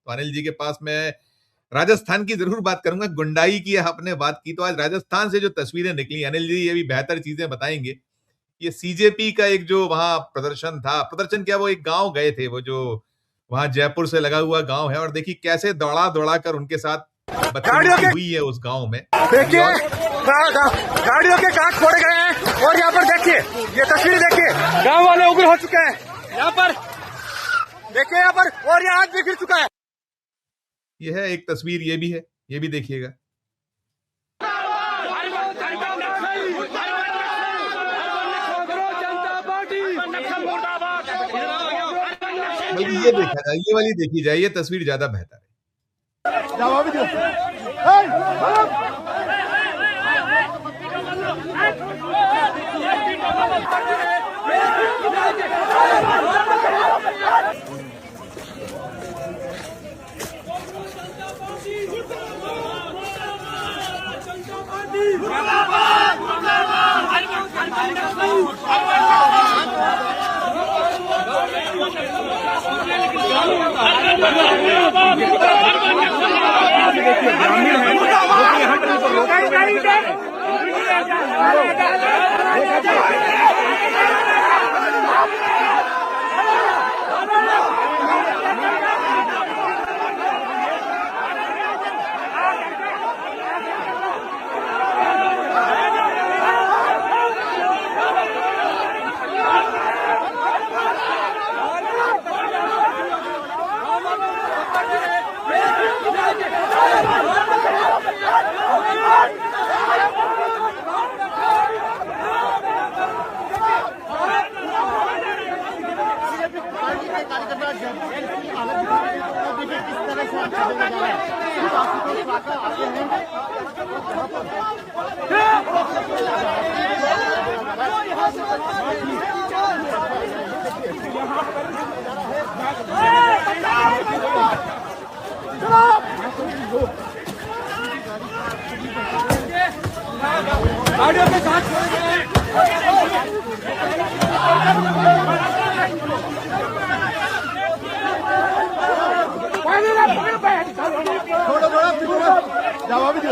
तो अनिल जी के पास मैं राजस्थान की जरूर बात करूंगा। गुंडाई की आपने बात की, तो आज राजस्थान से जो तस्वीरें निकली, अनिल जी ये भी बेहतर चीजें बताएंगे। ये सीजेपी का एक जो वहां प्रदर्शन था, प्रदर्शन क्या, वो एक गांव गए थे, वो जो वहां जयपुर से लगा हुआ गांव है, और देखिए कैसे दौड़ा दौड़ा कर उनके साथ बदसलूकी हुई है उस गांव में। देखिए गाड़ियों के कांच फोड़े गए हैं, और यहाँ पर देखिए ये तस्वीर देखिए, गांव वाले उग्र हो चुके हैं। यहाँ पर देखिए, यहाँ पर, और ये आज भी गिर चुका है। यह है एक तस्वीर, ये भी है, ये भी देखिएगा। बल्कि ये देखा जाए, ये वाली देखी जाए, ये तस्वीर ज्यादा बेहतर है। गाड़ियों के साथ छोड़ जवाब दो।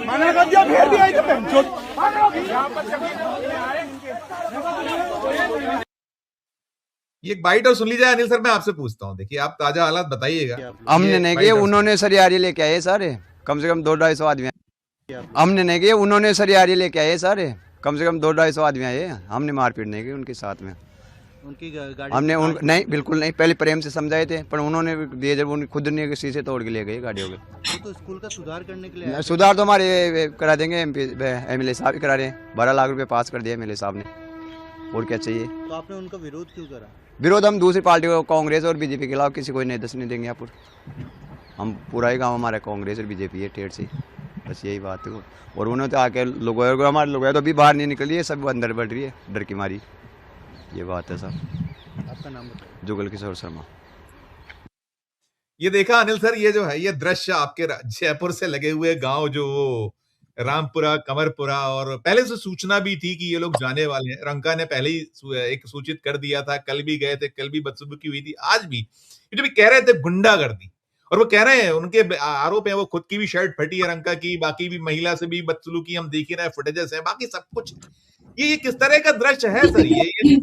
मना कर दिया, फिर भी आई तो ये एक बाइट और सुन लीजिए। अनिल सर, मैं आपसे पूछता हूँ, देखिए आप ताजा हालात बताइएगा। हमने नहीं किए, उन्होंने सरियारी लेके आए सारे, कम से कम 200-250 आदमी। हमने नहीं किए, उन्होंने सरियारी लेके आए सारे, कम से कम 200-250 आदमी आए। हमने मारपीट नहीं की उनके साथ में। उनकी गाड़ी हमने नहीं, बिल्कुल नहीं। पहले प्रेम से समझाए थे, पर उन्होंने दिए जब उन खुद ने शीशे तोड़ के ले गए गाड़ियों के। तो स्कूल का सुधार करने के लिए सुधार तो हमारे करा देंगे, एमएलए साहब ही करा रहे हैं। 12 लाख रुपए पास कर दिया एमएलए साहब ने, और क्या चाहिए। तो आपने उनका विरोध क्यों करा? विरोध हम दूसरी पार्टी को, कांग्रेस और बीजेपी के खिलाफ किसी को नहीं दस नहीं देंगे। यहाँ पर हम पूरा ही गाँव हमारा कांग्रेस और बीजेपी है, ठेठ से, बस यही बात है। और उन्होंने तो आके लोगों, हमारे लोग तो अभी बाहर नहीं निकली है, सब अंदर बढ़ रही है डर की मारी। ये बात है सर। आपका नाम बताइए। जुगल किशोर शर्मा। ये देखा अनिल सर, ये जो है ये दृश्य आपके जयपुर से लगे हुए गांव, जो रामपुरा, कमरपुरा, और पहले से सूचना भी थी कि ये लोग जाने वाले हैं। रंका ने पहले ही एक सूचित कर दिया था, कल भी गए थे, कल भी बदसलूकी हुई थी, आज भी। ये जो भी कह रहे थे गुंडागर्दी, और वो कह रहे हैं, उनके आरोप है, वो खुद की भी शर्ट फटी है रंका की, बाकी भी महिला से भी बदसलूकी हम देख ही रहे हैं, फुटेजेस है, बाकी सब कुछ। ये किस तरह का दृश्य है सर? ये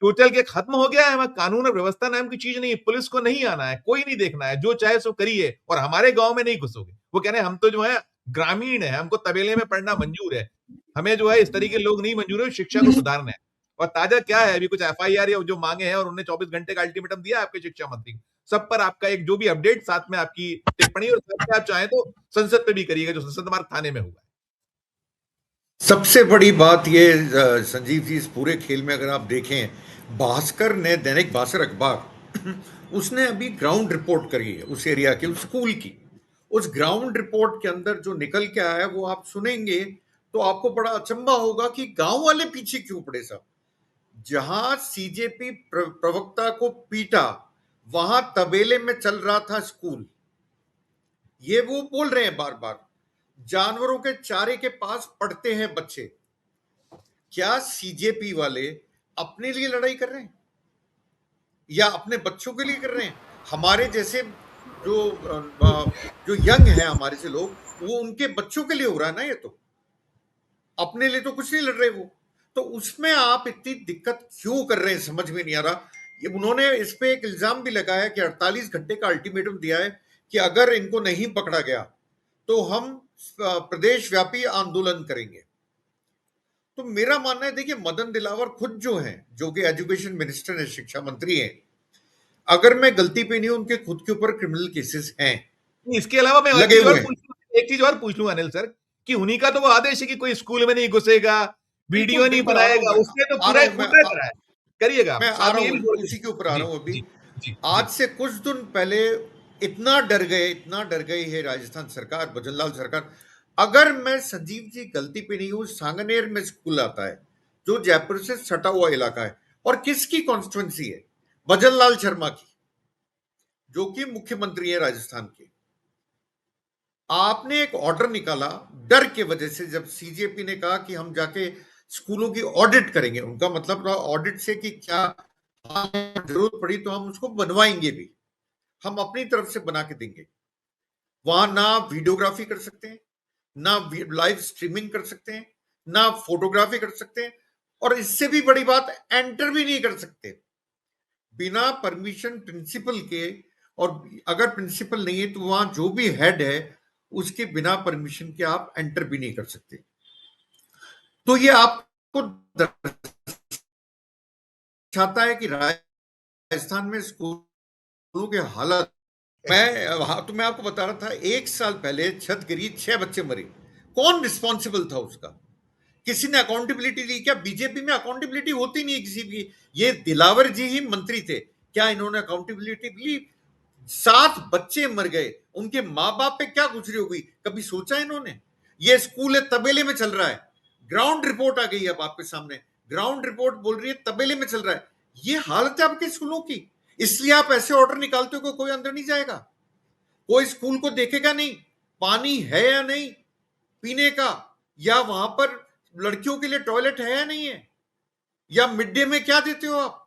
टोटल के खत्म हो गया है। वहां कानून और व्यवस्था नाम की चीज नहीं है। पुलिस को नहीं आना है, कोई नहीं देखना है, जो चाहे सो करिए, और हमारे गांव में नहीं घुसोगे। वो कह रहे हैं हम तो जो है ग्रामीण है, हमको तबेले में पढ़ना मंजूर है, हमें जो है इस तरीके लोग नहीं मंजूर है, शिक्षा को सुधारना है। और ताजा क्या है, अभी कुछ एफआईआर या जो मांगे हैं, और उन्होंने 24 घंटे का अल्टीमेटम दिया आपके शिक्षा मंत्री को। सब पर आपका एक जो भी अपडेट, साथ में आपकी टिप्पणी, और साथ में आप चाहें तो संसद पे भी करिएगा, जो संसद हमारे थाने में हुआ है। सबसे बड़ी बात ये संजीव जी, इस पूरे खेल में अगर आप देखें, भास्कर ने, दैनिक भास्कर अखबार उसने अभी ग्राउंड रिपोर्ट करी है उस एरिया की, उस स्कूल की। उस ग्राउंड रिपोर्ट के अंदर जो निकल के आया है वो आप सुनेंगे तो आपको बड़ा अचंभा होगा कि गांव वाले पीछे क्यों पड़े साहब। जहां सीजेपी प्रवक्ता को पीटा, वहां तबेले में चल रहा था स्कूल। ये वो बोल रहे हैं बार बार, जानवरों के चारे के पास पड़ते हैं बच्चे। क्या सीजेपी वाले अपने लिए लड़ाई कर रहे हैं या अपने बच्चों के लिए कर रहे हैं? हमारे जैसे जो जो यंग है, हमारे से लोग, वो उनके बच्चों के लिए हो रहा है ना, ये तो अपने लिए तो कुछ नहीं लड़ रहे वो। तो उसमें आप इतनी दिक्कत क्यों कर रहे हैं, समझ में नहीं आ रहा। ये उन्होंने इस पे एक इल्जाम भी लगाया कि 48 घंटे का अल्टीमेटम दिया है कि अगर इनको नहीं पकड़ा गया तो हम प्रदेश व्यापी आंदोलन करेंगे। तो मेरा मानना है, देखिए मदन दिलावर खुद जो हैं, जो कि एजुकेशन मिनिस्टर है, शिक्षा मंत्री हैं, अगर मैं गलती पे नहीं हूं, उनके खुद के ऊपर क्रिमिनल केसेस हैं, इसके अलावा मैं लगे हुए हैं। एक चीज और पूछ लूं अनिल सर, कि उन्हीं का तो वो आदेश है कि कोई स्कूल में नहीं घुसेगा, वीडियो नहीं बिल्कुल आ रहा बनाएगा, हूं उसने तो आ पूरा रहा हूं पूरा करा है। करिएगा मैं आप, आ साथ रहा में ये भी हूं, बोल उसी के ऊपर आ जी रहा हूं अभी। जी जी आज से कुछ दिन पहले इतना डर गए है राजस्थान सरकार, भजनलाल सरकार। अगर मैं संजीव जी गलती पे नहीं हूं, सांगनेर में स्कूल आता है जो जयपुर से सटा हुआ इलाका है, और किसकी कॉन्स्टिट्युएंसी है? भजनलाल शर्मा की, जो कि मुख्यमंत्री है राजस्थान के। आपने एक ऑर्डर निकाला डर के वजह से, जब सीजेपी ने कहा कि हम जाके स्कूलों की ऑडिट करेंगे, उनका मतलब ऑडिट से कि क्या जरूरत पड़ी तो हम उसको बनवाएंगे भी, हम अपनी तरफ से बना के देंगे। वहां ना वीडियोग्राफी कर सकते हैं, ना लाइव स्ट्रीमिंग कर सकते हैं, ना फोटोग्राफी कर सकते हैं, और इससे भी बड़ी बात, एंटर भी नहीं कर सकते बिना परमिशन प्रिंसिपल के। और अगर प्रिंसिपल नहीं है तो वहां जो भी हेड है उसके बिना परमिशन के आप एंटर भी नहीं कर सकते। तो ये आपको दर्शाता है कि राजस्थान में स्कूलों के हालत। तो मैं आपको बता रहा था, 1 साल पहले छत गिरी, 6 बच्चे मरे, कौन रिस्पॉन्सिबल था उसका? किसी ने अकाउंटेबिलिटी ली क्या? बीजेपी में अकाउंटेबिलिटी होती नहीं है किसी की। ये दिलावर जी ही मंत्री थे, क्या इन्होंने अकाउंटेबिलिटी ली? 7 बच्चे मर गए, उनके माँ बाप पे क्या गुजरी होगी, कभी सोचा इन्होंने? ये स्कूल है तबेले में चल रहा है, ग्राउंड रिपोर्ट आ गई अब आपके सामने, ग्राउंड रिपोर्ट बोल रही है तबेले में चल रहा है। ये हालत है आपके स्कूलों की, इसलिए आप ऐसे ऑर्डर निकालते हो कि कोई अंदर नहीं जाएगा, कोई स्कूल को देखेगा नहीं, पानी है या नहीं पीने का, या वहां पर लड़कियों के लिए टॉयलेट है या नहीं है, या मिड डे में क्या देते हो आप?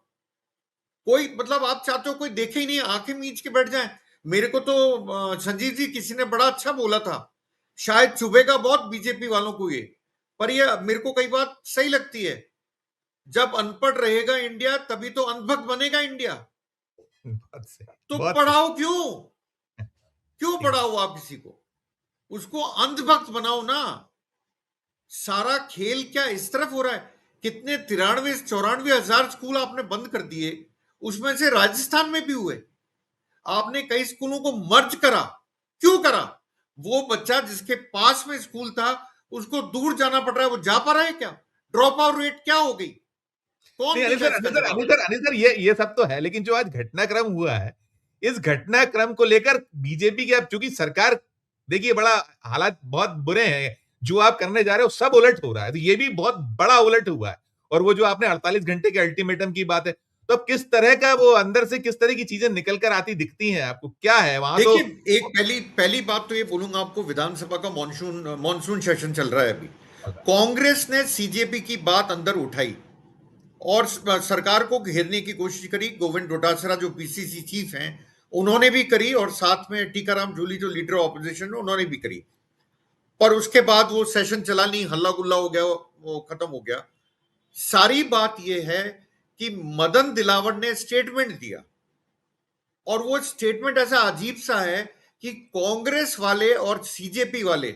कोई मतलब आप चाहते हो कोई देखे ही नहीं, आंखें मीच के बैठ जाए। मेरे को तो संजीव जी किसी ने बड़ा अच्छा बोला था, शायद चुभेगा बहुत बीजेपी वालों को ये, पर ये मेरे को कई बात सही लगती है। जब अनपढ़ रहेगा इंडिया, तभी तो अंधभक्त बनेगा इंडिया। बहुत सही, तो बहुत पढ़ाओ क्यों पढ़ाओ आप किसी को? उसको अंधभक्त बनाओ ना। सारा खेल क्या इस तरफ हो रहा है? कितने 93-94 हजार स्कूल आपने बंद कर दिए, उसमें से राजस्थान में भी हुए। आपने कई स्कूलों को मर्ज करा, क्यों करा? वो बच्चा जिसके पास में स्कूल था उसको दूर जाना पड़ रहा है, वो जा पा रहा है क्या? ड्रॉप आउट रेट क्या हो गई? कौन अनिल देगा सर, इसका अनिल सर, जवाब? अनिल सर, अनिल सर, ये सब तो है, लेकिन जो आज घटनाक्रम हुआ है, इस घटनाक्रम को लेकर बीजेपी के, अब चूंकि सरकार, देखिए बड़ा हालात बहुत बुरे हैं, जो आप करने जा रहे हो सब उलट हो रहा है, तो ये भी बहुत बड़ा उलट हुआ है। और वो जो आपने 48 घंटे के अल्टीमेटम की बात है, तो अब किस तरह का वो अंदर से किस तरह की चीजें निकल कर आती दिखती हैं आपको, क्या है वहां? तो देखिए, एक पहली बात तो ये बोलूंगा आपको, विधानसभा का मॉनसून सेशन चल रहा है अभी। कांग्रेस ने सीजेपी की बात अंदर उठाई और सरकार को घेरने की कोशिश करी। गोविंद डोटासरा जो पीसीसी चीफ हैं उन्होंने भी करी, और साथ में टीकाराम जूली जो लीडर ऑपोजिशन है उन्होंने भी करी। पर उसके बाद वो सेशन चला नहीं, हल्ला गुल्ला हो गया, वो खत्म हो गया। सारी बात यह है कि मदन दिलावर ने स्टेटमेंट दिया, और वो स्टेटमेंट ऐसा अजीब सा है कि कांग्रेस वाले और सीजेपी वाले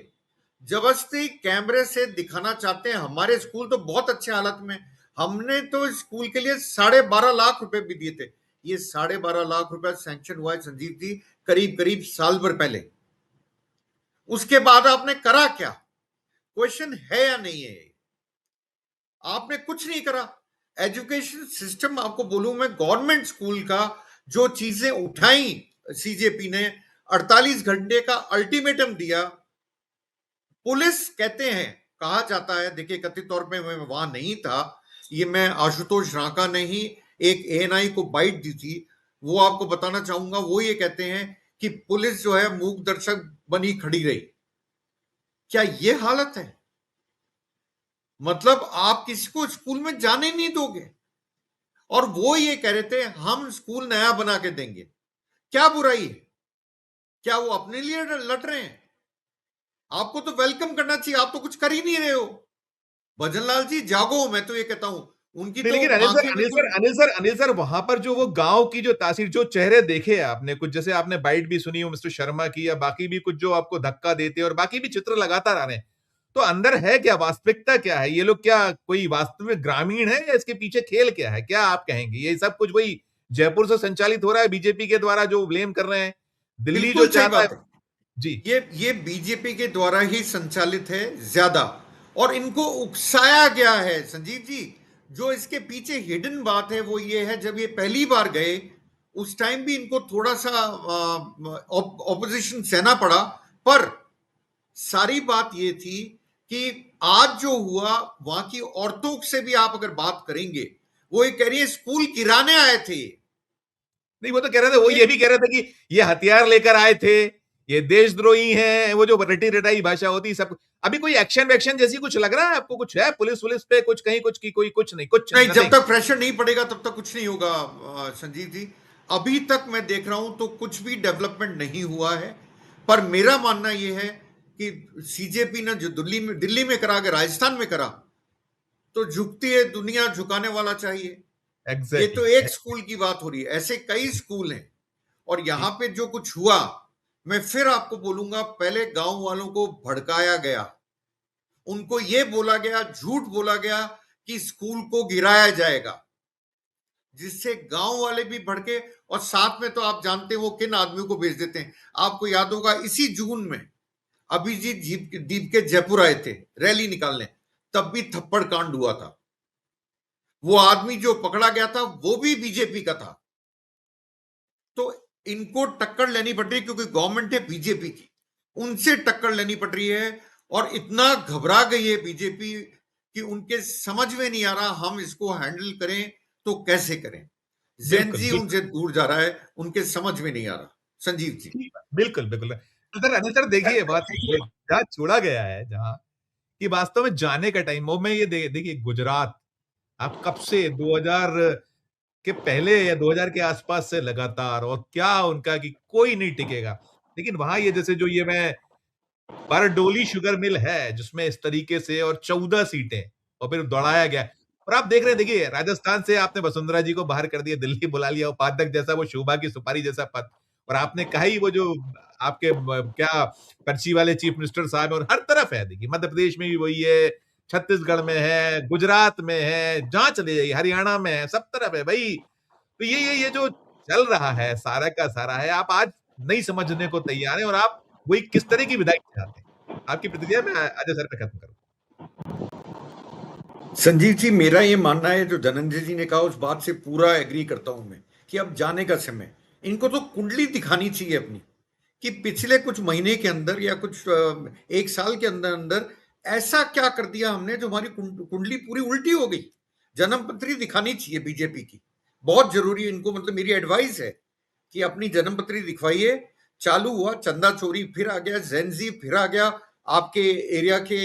जबरदस्ती कैमरे से दिखाना चाहते हैं हमारे स्कूल तो बहुत अच्छे हालत में। हमने तो स्कूल के लिए 12.5 लाख रुपए भी दिए थे। ये 12.5 लाख रुपए सैंक्शन हुआ है संजीव जी करीब करीब साल भर पहले। उसके बाद आपने करा क्या? क्वेश्चन है या नहीं है? आपने कुछ नहीं करा। एजुकेशन सिस्टम, आपको बोलूं मैं, गवर्नमेंट स्कूल का जो चीजें उठाई सीजेपी ने, 48 घंटे का अल्टीमेटम दिया। पुलिस कहते हैं, कहा जाता है, देखिए कथित तौर पे मैं वहां नहीं था, ये मैं आशुतोष रांका ने ही एक एएनआई को बाइट दी थी, वो आपको बताना चाहूंगा। वो ये कहते हैं कि पुलिस जो है मूक दर्शक बनी खड़ी रही। क्या ये हालत है? मतलब आप किसी को स्कूल में जाने नहीं दोगे, और वो ये कह रहे थे हम स्कूल नया बना के देंगे। क्या बुराई है? क्या वो अपने लिए लड़ रहे हैं? आपको तो वेलकम करना चाहिए, आप तो कुछ कर ही नहीं रहे हो। भजनलाल जी जागो, मैं तो ये कहता हूं, उनकी नहीं, तो लेकिन आंखें बिल्कुल। अनिल सर वहां पर जो वो गांव की जो तासीर, जो चेहरे देखे आपने, कुछ जैसे आपने बाइट भी सुनी हो मिस्टर शर्मा की, या बाकी भी कुछ जो आपको धक्का देते और बाकी भी चित्र लगातार आ रहे हैं, तो अंदर है क्या, वास्तविकता क्या है? ये लोग क्या कोई वास्तविक ग्रामीण है, या इसके पीछे खेल क्या है? क्या आप कहेंगे? ये सब कुछ वही जयपुर से संचालित हो रहा है बीजेपी के द्वारा, जो ब्लेम कर रहे हैं, दिल्ली जो बिल्कुल सही चाहता है? बात है। जी। ये बीजेपी के द्वारा ही संचालित है ज्यादा, और इनको उकसाया गया है संजीव जी। जो इसके पीछे हिडन बात है वो ये है, जब ये पहली बार गए उस टाइम भी इनको थोड़ा सा ऑपोजिशन सहना पड़ा, पर सारी बात ये थी कि आज जो हुआ, वहां की औरतों से भी आप अगर बात करेंगे, वो ये कह रही है स्कूल गिराने आए थे। नहीं, वो तो कह रहे थे, वो ये एक भी कह रहे थे कि ये हथियार लेकर आए थे, ये देशद्रोही हैं, वो जो रटी रटाई भाषा होती सब। अभी कोई एक्शन वैक्शन जैसी कुछ लग रहा है आपको? कुछ है पुलिस वुलिस पे कुछ, कहीं कुछ की कोई, कुछ नहीं, कुछ नहीं, जब नथिंग? तक प्रेशर नहीं पड़ेगा तब तक कुछ नहीं होगा संजीव जी। अभी तक मैं देख रहा हूं तो कुछ भी डेवलपमेंट नहीं हुआ है। पर मेरा मानना यह है कि सीजेपी ने जो दिल्ली में करा के राजस्थान में करा, तो झुकती है दुनिया, झुकाने वाला चाहिए। ये तो एग्जैक्टली। एक स्कूल की बात हो रही है, ऐसे कई स्कूल हैं। और यहां पे जो कुछ हुआ, मैं फिर आपको बोलूंगा, पहले गांव वालों को भड़काया गया, उनको ये बोला गया, झूठ बोला गया कि स्कूल को गिराया जाएगा, जिससे गांव वाले भी भड़के। और साथ में तो आप जानते हैं वो किन आदमियों को भेज देते हैं। आपको याद होगा इसी जून में अभिजीत दीप के जयपुर आए थे रैली निकालने, तब भी थप्पड़ कांड हुआ था। वो आदमी जो पकड़ा गया था वो भी बीजेपी का था। तो इनको टक्कर लेनी पड़ रही है, क्योंकि गवर्नमेंट है बीजेपी की, उनसे टक्कर लेनी पड़ रही है। और इतना घबरा गई है बीजेपी कि उनके समझ में नहीं आ रहा हम इसको हैंडल करें तो कैसे करें। बिल्कुल, जेनजी बिल्कुल। उनसे दूर जा रहा है, उनके समझ में नहीं आ रहा। संजीव जी। ठीक है, बिल्कुल, बिल्कुल। तो सर, अनिल सर देखिए, बात जहाँ छोड़ा गया है, जहाँ कि वास्तव में जाने का टाइम, वो मैं ये देखिए गुजरात, आप कब से 2000 के पहले या 2000 के आसपास से लगातार, और क्या उनका कि कोई नहीं टिकेगा। लेकिन वहां ये जैसे जो ये मैं बारडोली शुगर मिल है, जिसमें इस तरीके से और 14 सीटें, और फिर दौड़ाया गया। और आप देख रहे हैं, देखिए राजस्थान से आपने वसुंधरा जी को बाहर कर दिया, दिल्ली बुला लिया, उपाध्यक्ष जैसा वो शोभा की सुपारी जैसा पद। और आपने कहा ही वो जो आपके क्या पर्ची वाले चीफ मिनिस्टर साहब हैं, और हर तरफ है, देखिए मध्य प्रदेश में भी वही है, छत्तीसगढ़ में है, गुजरात में है, जहां चले जाइए, हरियाणा में है, सब तरफ है भाई। तो ये जो चल रहा है सारा का सारा है, आप आज नहीं समझने को तैयार हैं, और आप वही किस तरह की विदाई चाहते हैं? आपकी प्रतिक्रिया मैं अजय सर पे खत्म करूं। संजीव जी, मेरा ये मानना है, जो धनंजय जी ने कहा उस बात से पूरा एग्री करता हूं मैं, कि अब जाने का समय, इनको तो कुंडली दिखानी चाहिए अपनी, कि पिछले कुछ महीने के अंदर या कुछ एक साल के अंदर अंदर ऐसा क्या कर दिया हमने जो हमारी कुंडली पूरी उल्टी हो गई। जन्म पत्री दिखानी चाहिए बीजेपी की, बहुत जरूरी है इनको। मतलब मेरी एडवाइस है कि अपनी जन्म पत्री दिखवाइए। चालू हुआ चंदा चोरी, फिर आ गया जेनजी, फिर आ गया आपके एरिया के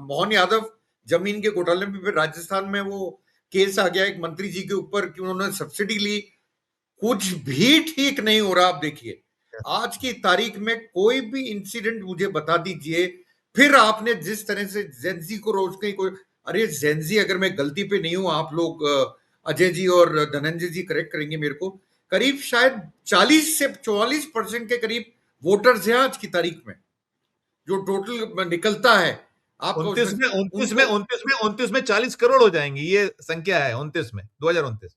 मोहन यादव जमीन के घोटाले में, फिर राजस्थान में वो केस आ गया एक मंत्री जी के ऊपर कि उन्होंने सब्सिडी ली। कुछ भी ठीक नहीं हो रहा। आप देखिए आज की तारीख में कोई भी इंसिडेंट मुझे बता दीजिए। फिर आपने जिस तरह से जेनजी को रोज कहीं कोई, अरे जेनजी, अगर मैं गलती पे नहीं हूं, आप लोग अजय जी और धनंजय जी करेक्ट करेंगे मेरे को, करीब शायद 40 से 44% के करीब वोटर्स हैं आज की तारीख में, जो टोटल निकलता है आपका उसमें। 29 में 40 करोड़ हो जाएंगी, ये संख्या है 29 में, 2029।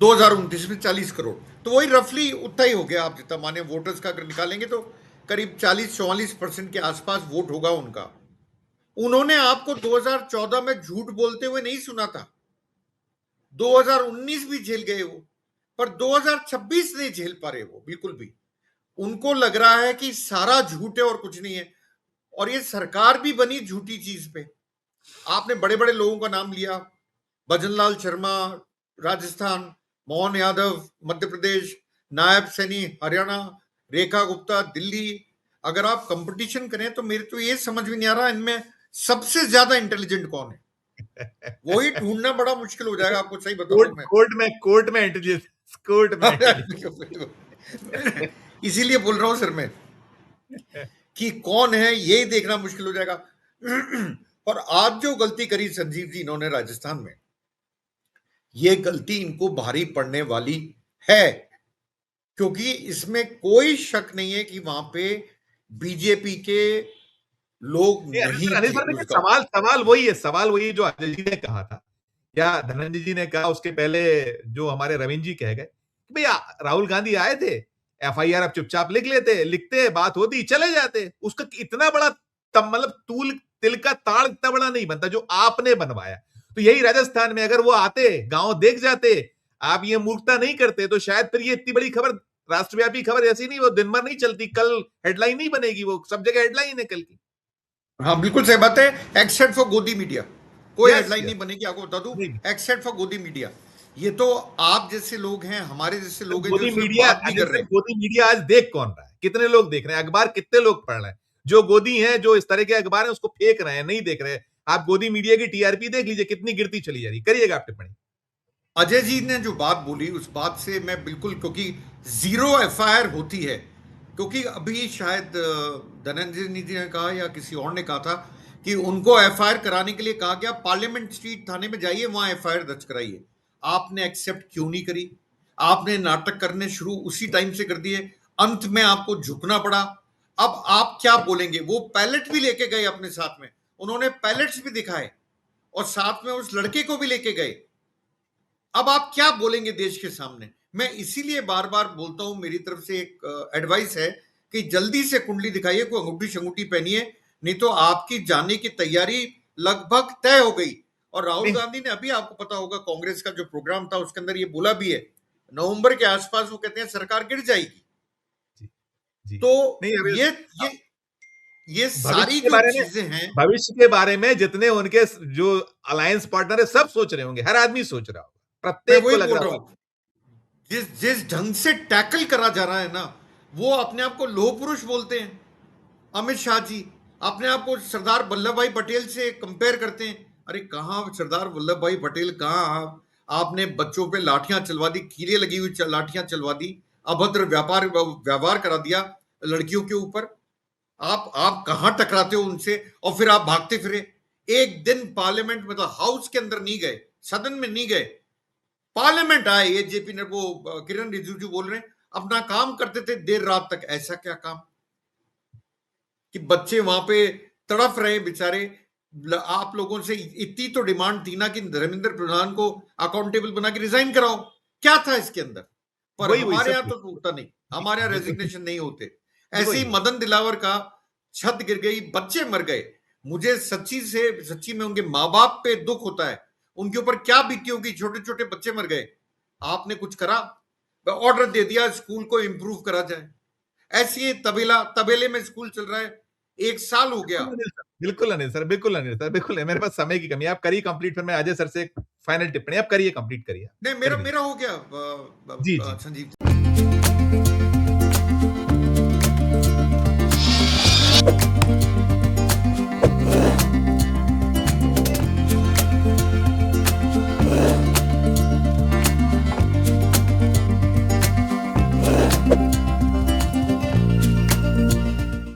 2029 में 40 करोड़, तो वही रफली उतना ही हो गया। आप जितना माने वोटर्स का अगर निकालेंगे तो करीब 40-44% के आसपास वोट होगा उनका। उन्होंने आपको 2014 में झूठ बोलते हुए नहीं सुना था। 2019 भी झेल गए वो, पर 2026 नहीं झेल पा रहे वो बिल्कुल भी। उनको लग रहा है कि सारा झूठ है और कुछ नहीं है, और ये सरकार भी बनी झूठी चीज पे। आपने बड़े बड़े लोगों का नाम लिया, भजनलाल शर्मा राजस्थान, मोहन यादव मध्य प्रदेश, नायब सैनी हरियाणा, रेखा गुप्ता दिल्ली, अगर आप कंपटीशन करें तो मेरे तो ये समझ में नहीं आ रहा इनमें सबसे ज्यादा इंटेलिजेंट कौन है। वही ढूंढना बड़ा मुश्किल हो जाएगा, आपको सही बता रहा हूं मैं। कोर्ट में इंटेलिजेंस, कोर्ट में इसीलिए बोल रहा हूं सर मैं कि कौन है यही देखना मुश्किल हो जाएगा। और आज जो गलती करी संजीव जी इन्होंने राजस्थान में, ये गलती इनको भारी पड़ने वाली है, क्योंकि इसमें कोई शक नहीं है कि वहां पे बीजेपी के लोग नहीं अनिल थे सर, देखिए उस गांव। सवाल वही है जो अजय जी ने कहा था या धनंजय जी ने कहा, उसके पहले जो हमारे रविंद्र जी कह गए, भैया राहुल गांधी आए थे, एफआईआर अब चुपचाप लिखते बात होती चले जाते, उसका इतना बड़ा मतलब तिल का ताड़ इतना बड़ा नहीं बनता जो आपने बनवाया। तो यही राजस्थान में अगर वो आते, गांव देख जाते, आप ये मूर्खता नहीं करते, तो शायद फिर ये इतनी बड़ी खबर, राष्ट्रव्यापी खबर ऐसी नहीं, वो दिन भर नहीं चलती, कल हेडलाइन नहीं बनेगी, वो सब जगह हेडलाइन है कल की। हाँ बिल्कुल सही बात है, एक्सेप्ट फॉर गोदी मीडिया कोई Yes, हेडलाइन yes. नहीं बनेगी, आपको बता दूं, नहीं। एक्सेप्ट फॉर गोदी मीडिया। ये तो आप जैसे लोग हैं, हमारे जैसे लोग हैं जो गोदी सिर्फ मीडिया, बात नहीं कर रहे हैं। गोदी मीडिया आज देख कौन रहा है, कितने लोग देख रहे हैं, अखबार कितने लोग पढ़ रहे हैं, जो गोदी हैं, जो इस तरह के अखबार हैं, उसको फेंक रहे हैं, नहीं देख रहे हैं। आप गोदी मीडिया की टीआरपी देख लीजिए कितनी गिरती चली जा रही, करिएगा आप टिप्पणी। अजय जी ने जो बात बोली उस बात से मैं बिल्कुल, क्योंकि जीरो एफआईआर होती है, क्योंकि अभी शायद धनंजय जी ने कहा या किसी और ने कहा था कि उनको एफआईआर कराने के लिए कहा गया पार्लियामेंट स्ट्रीट थाने में जाइए, वहां एफआईआर दर्ज कराइए। आपने एक्सेप्ट क्यों नहीं करी? आपने नाटक करने शुरू उसी टाइम से कर दिए, अंत में आपको झुकना पड़ा। अब आप क्या बोलेंगे? वो पैलेट भी लेके गए अपने साथ में, उन्होंने पैलेट्स भी दिखाए और साथ में उस लड़के को भी लेके गए। अब आप क्या बोलेंगे देश के सामने? मैं इसीलिए बार बार बोलता हूं, मेरी तरफ से एक एडवाइस है कि जल्दी से कुंडली दिखाइए, कोई अंगूठी शंगूठी पहनिए, नहीं तो आपकी जाने की तैयारी लगभग तय हो गई। और राहुल गांधी ने अभी, आपको पता होगा, कांग्रेस का जो प्रोग्राम था उसके अंदर ये बोला भी है, नवंबर के आसपास वो कहते हैं सरकार गिर जाएगी। जी। तो नहीं, ये सारी जो चीजें हैं, भविष्य के बारे में जितने उनके जो अलायंस पार्टनर है सब सोच रहे होंगे, हर आदमी सोच रहा होगा, मैं प्रत्येक वही को लग बोल रहा रहा होगा। हूं, जिस ढंग से टैकल करा जा रहा है ना, वो अपने आप को लोह पुरुष बोलते हैं। अमित शाह जी अपने आप को सरदार वल्लभ भाई पटेल से कंपेयर करते हैं। अरे कहां सरदार वल्लभ भाई पटेल, कहां आपने बच्चों पे लाठियां चलवा दी, कीले लगी हुई लाठियां चलवा दी, अभद्र व्यवहार करा दिया लड़कियों के ऊपर। आप कहां टकराते हो उनसे और फिर आप भागते फिरे। एक दिन पार्लियामेंट, मतलब हाउस के अंदर नहीं गए, सदन में नहीं गए, पार्लियामेंट आए, ये जेपी ने, वो किरण रिजिजू बोल रहे हैं, अपना काम करते थे देर रात तक। ऐसा क्या काम कि बच्चे वहां पे तड़फ रहे बेचारे। आप लोगों से इतनी तो डिमांड थी ना कि धर्मेंद्र प्रधान को अकाउंटेबल बना के रिजाइन कराओ, क्या था इसके अंदर? पर वही हमारे सब यहां तो होता नहीं, हमारे यहां रेजिग्नेशन नहीं होते। ऐसे वही ही मदन दिलावर का छत गिर गई, बच्चे मर गए। मुझे सच्ची में उनके माँ बाप पे दुख होता है, उनके ऊपर क्या बीती होगी, छोटे छोटे बच्चे मर गए। आपने कुछ करा? ऑर्डर दे दिया स्कूल को इंप्रूव करा जाए। ऐसी तबेले में स्कूल चल रहा है, 1 साल हो गया। बिल्कुल अनिल सर, बिल्कुल अनिल सर, बिल्कुल है। मेरे पास समय की कमी है, आप करिए कंप्लीट, फिर मैं अजय सर से फाइनल टिप्पणी, आप करिए कंप्लीट करिए। नहीं, मेरा हो गया जी, जी। संजीव।